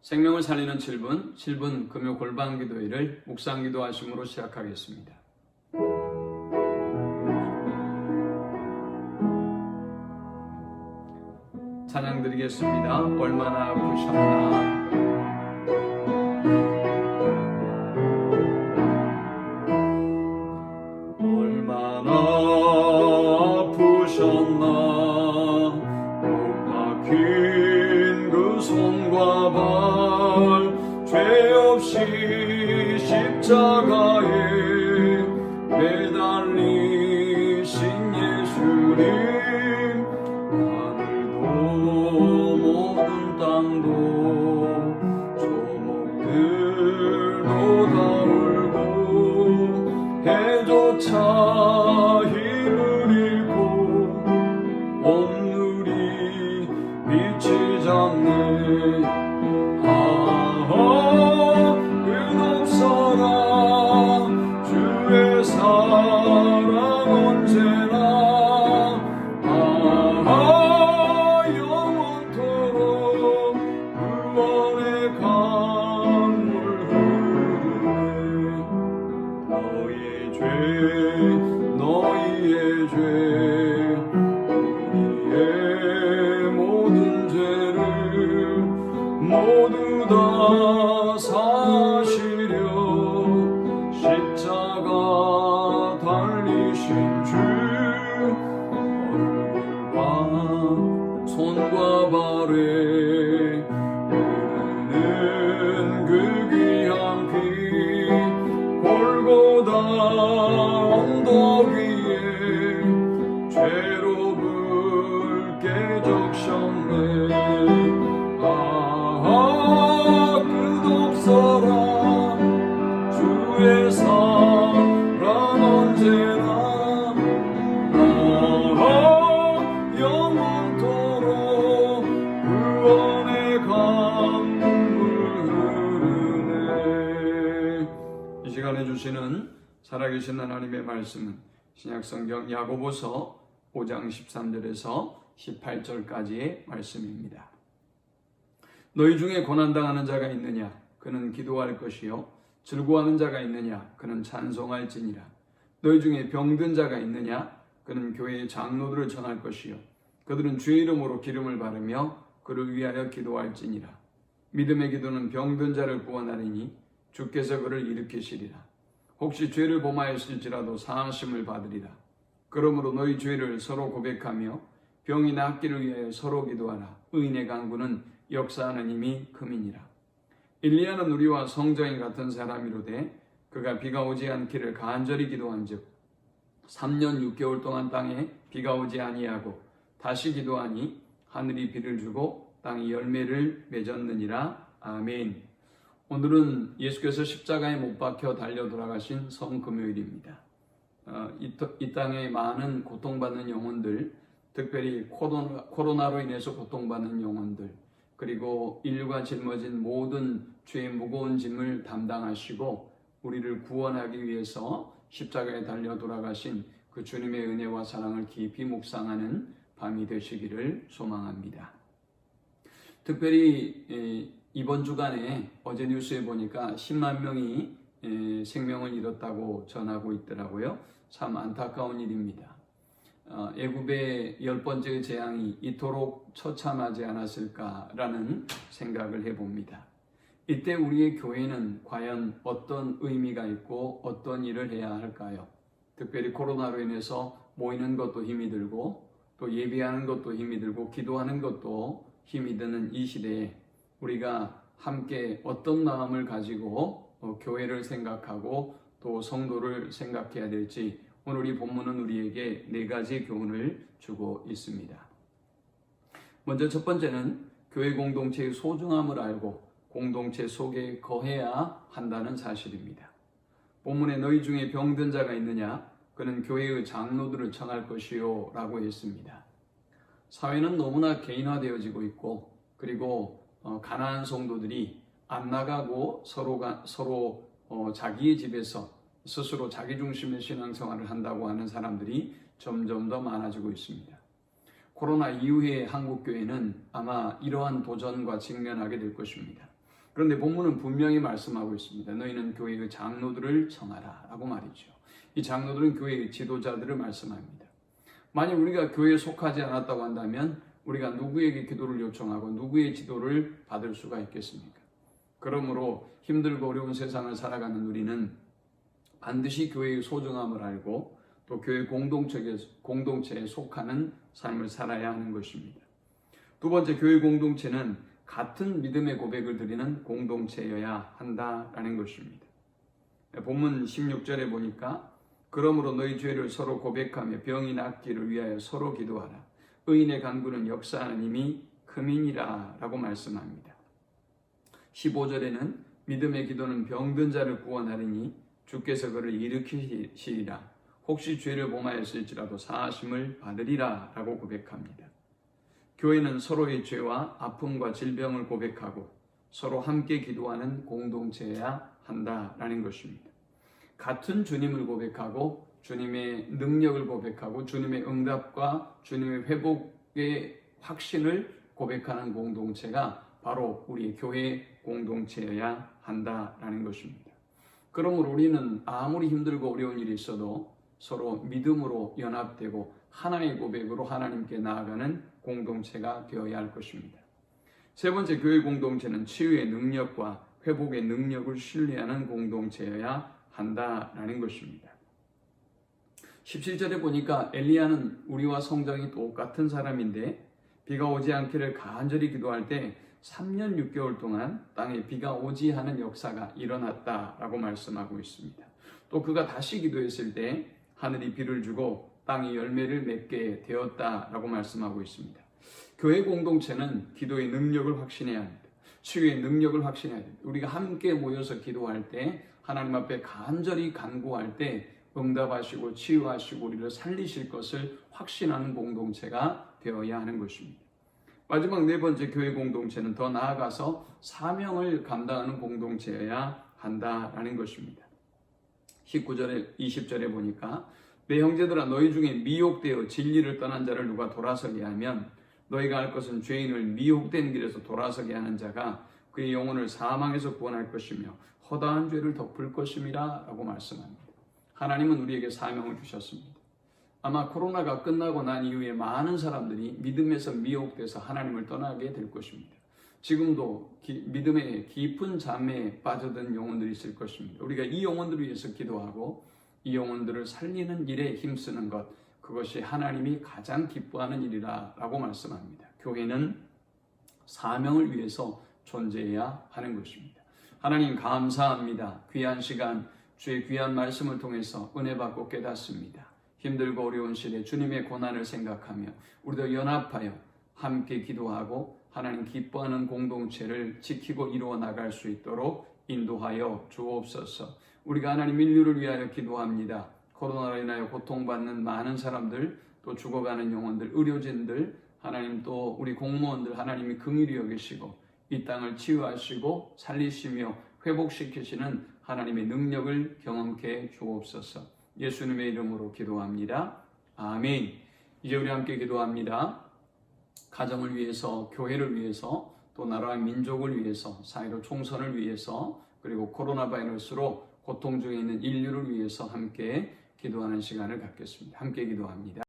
생명을 살리는 7분 금요 골방 기도회를 묵상 기도하심으로 시작하겠습니다. 찬양 드리겠습니다. 얼마나 아프셨나. 얼마나 아프셨나. 못 박힌 그 손과 발, 죄 없이 십자가에 매달리신 예수님, 하늘도 모든 땅도 조목들도 다 울고 해조차 힘을 잃고 온누리 비치지 않네. 끝없사랑 주의 사랑 언제나 영원토록 구원의 강물 흐르네. 너희의 죄 우리의 모든 죄를 모두 다 사시려 십자가 달리신 주, 얼굴과 손과 발에 흐르는 그 귀한 피, 골고다 언덕 위에 죄로 붉게 적셨네. 끝없사랑 주의 사랑 언제나 영원토록 구원의 강물 흐르네. 이 시간에 주시는 살아계신 하나님의 말씀은 신약성경 야고보서 5장 13절에서 18절까지의 말씀입니다. 너희 중에 고난당하는 자가 있느냐? 그는 기도할 것이요. 즐거워하는 자가 있느냐? 그는 찬송할지니라. 너희 중에 병든 자가 있느냐? 그는 교회의 장로들을 전할 것이요. 그들은 주의 이름으로 기름을 바르며 그를 위하여 기도할지니라. 믿음의 기도는 병든 자를 구원하리니 주께서 그를 일으키시리라. 혹시 죄를 범하였을지라도 사하심을 받으리라. 그러므로 너희 죄를 서로 고백하며 병이 낫기를 위하여 서로 기도하라. 의인의 간구는 역사하는 힘이 큼이니라. 엘리야는 우리와 성전이 같은 사람이로되 그가 비가 오지 않기를 간절히 기도한즉 3년 6개월 동안 땅에 비가 오지 아니하고 다시 기도하니 하늘이 비를 주고 땅이 열매를 맺었느니라. 아멘. 오늘은 예수께서 십자가에 못 박혀 달려 돌아가신 성금요일입니다. 이 땅에 많은 고통받는 영혼들, 특별히 코로나로 인해서 고통받는 영혼들, 그리고 인류가 짊어진 모든 죄의 무거운 짐을 담당하시고 우리를 구원하기 위해서 십자가에 달려 돌아가신 그 주님의 은혜와 사랑을 깊이 묵상하는 밤이 되시기를 소망합니다. 특별히 이번 주간에 어제 뉴스에 보니까 10만 명이 생명을 잃었다고 전하고 있더라고요. 참 안타까운 일입니다. 애굽의 10번째 재앙이 이토록 처참하지 않았을까라는 생각을 해봅니다. 이때 우리의 교회는 과연 어떤 의미가 있고 어떤 일을 해야 할까요? 특별히 코로나로 인해서 모이는 것도 힘이 들고 또 예배하는 것도 힘이 들고 기도하는 것도 힘이 드는 이 시대에 우리가 함께 어떤 마음을 가지고 교회를 생각하고 또 성도를 생각해야 될지 오늘 이 본문은 우리에게 4가지 교훈을 주고 있습니다. 먼저 첫 번째는 교회 공동체의 소중함을 알고 공동체 속에 거해야 한다는 사실입니다. 본문에 너희 중에 병든 자가 있느냐? 그는 교회의 장로들을 청할 것이요 라고 했습니다. 사회는 너무나 개인화되어지고 있고 그리고 가난한 성도들이 안 나가고 서로 자기의 집에서 스스로 자기중심의 신앙생활을 한다고 하는 사람들이 점점 더 많아지고 있습니다. 코로나 이후의 한국교회는 아마 이러한 도전과 직면하게 될 것입니다. 그런데 본문은 분명히 말씀하고 있습니다. 너희는 교회의 장로들을 청하라 라고 말이죠. 이 장로들은 교회의 지도자들을 말씀합니다. 만약 우리가 교회에 속하지 않았다고 한다면 우리가 누구에게 기도를 요청하고 누구의 지도를 받을 수가 있겠습니까? 그러므로 힘들고 어려운 세상을 살아가는 우리는 반드시 교회의 소중함을 알고 또 교회 공동체에 속하는 삶을 살아야 하는 것입니다. 두 번째, 교회 공동체는 같은 믿음의 고백을 드리는 공동체여야 한다라는 것입니다. 본문 16절에 보니까 그러므로 너희 죄를 서로 고백하며 병이 낫기를 위하여 서로 기도하라. 의인의 간구는 역사하는 힘이 크민이라 라고 말씀합니다. 15절에는 믿음의 기도는 병든 자를 구원하리니 주께서 그를 일으키시리라. 혹시 죄를 범하였을지라도 사하심을 받으리라 라고 고백합니다. 교회는 서로의 죄와 아픔과 질병을 고백하고 서로 함께 기도하는 공동체여야 한다라는 것입니다. 같은 주님을 고백하고 주님의 능력을 고백하고 주님의 응답과 주님의 회복의 확신을 고백하는 공동체가 바로 우리 교회 공동체여야 한다라는 것입니다. 그러므로 우리는 아무리 힘들고 어려운 일이 있어도 서로 믿음으로 연합되고 하나의 고백으로 하나님께 나아가는 공동체가 되어야 할 것입니다. 세 번째, 교회 공동체는 치유의 능력과 회복의 능력을 신뢰하는 공동체여야 한다라는 것입니다. 17절에 보니까 엘리야는 우리와 성정이 똑같은 사람인데 비가 오지 않기를 간절히 기도할 때 3년 6개월 동안 땅에 비가 오지 않은 역사가 일어났다라고 말씀하고 있습니다. 또 그가 다시 기도했을 때 하늘이 비를 주고 땅이 열매를 맺게 되었다라고 말씀하고 있습니다. 교회 공동체는 기도의 능력을 확신해야 합니다. 치유의 능력을 확신해야 됩니다. 우리가 함께 모여서 기도할 때 하나님 앞에 간절히 간구할 때 응답하시고 치유하시고 우리를 살리실 것을 확신하는 공동체가 되어야 하는 것입니다. 마지막 네 번째, 교회 공동체는 더 나아가서 사명을 감당하는 공동체여야 한다라는 것입니다. 19절에 20절에 보니까 내 형제들아 너희 중에 미혹되어 진리를 떠난 자를 누가 돌아서게 하면 너희가 할 것은 죄인을 미혹된 길에서 돌아서게 하는 자가 그의 영혼을 사망에서 구원할 것이며 허다한 죄를 덮을 것임이라 라고 말씀합니다. 하나님은 우리에게 사명을 주셨습니다. 아마 코로나가 끝나고 난 이후에 많은 사람들이 믿음에서 미혹돼서 하나님을 떠나게 될 것입니다. 지금도 믿음의 깊은 잠에 빠져든 영혼들이 있을 것입니다. 우리가 이 영혼들을 위해서 기도하고 이 영혼들을 살리는 일에 힘쓰는 것, 그것이 하나님이 가장 기뻐하는 일이라 라고 말씀합니다. 교회는 사명을 위해서 존재해야 하는 것입니다. 하나님 감사합니다. 귀한 시간 주의 귀한 말씀을 통해서 은혜 받고 깨닫습니다. 힘들고 어려운 시대 주님의 고난을 생각하며 우리도 연합하여 함께 기도하고 하나님 기뻐하는 공동체를 지키고 이루어 나갈 수 있도록 인도하여 주옵소서. 우리가 하나님 인류를 위하여 기도합니다. 코로나로 인하여 고통받는 많은 사람들, 또 죽어가는 영혼들, 의료진들, 하나님 또 우리 공무원들 하나님이 긍휼히 여기시고 이 땅을 치유하시고 살리시며 회복시키시는 하나님의 능력을 경험케 주옵소서. 예수님의 이름으로 기도합니다. 아멘. 이제 우리 함께 기도합니다. 가정을 위해서, 교회를 위해서, 또 나라와 민족을 위해서, 사회로 총선을 위해서, 그리고 코로나 바이러스로 고통 중에 있는 인류를 위해서 함께 기도하는 시간을 갖겠습니다. 함께 기도합니다.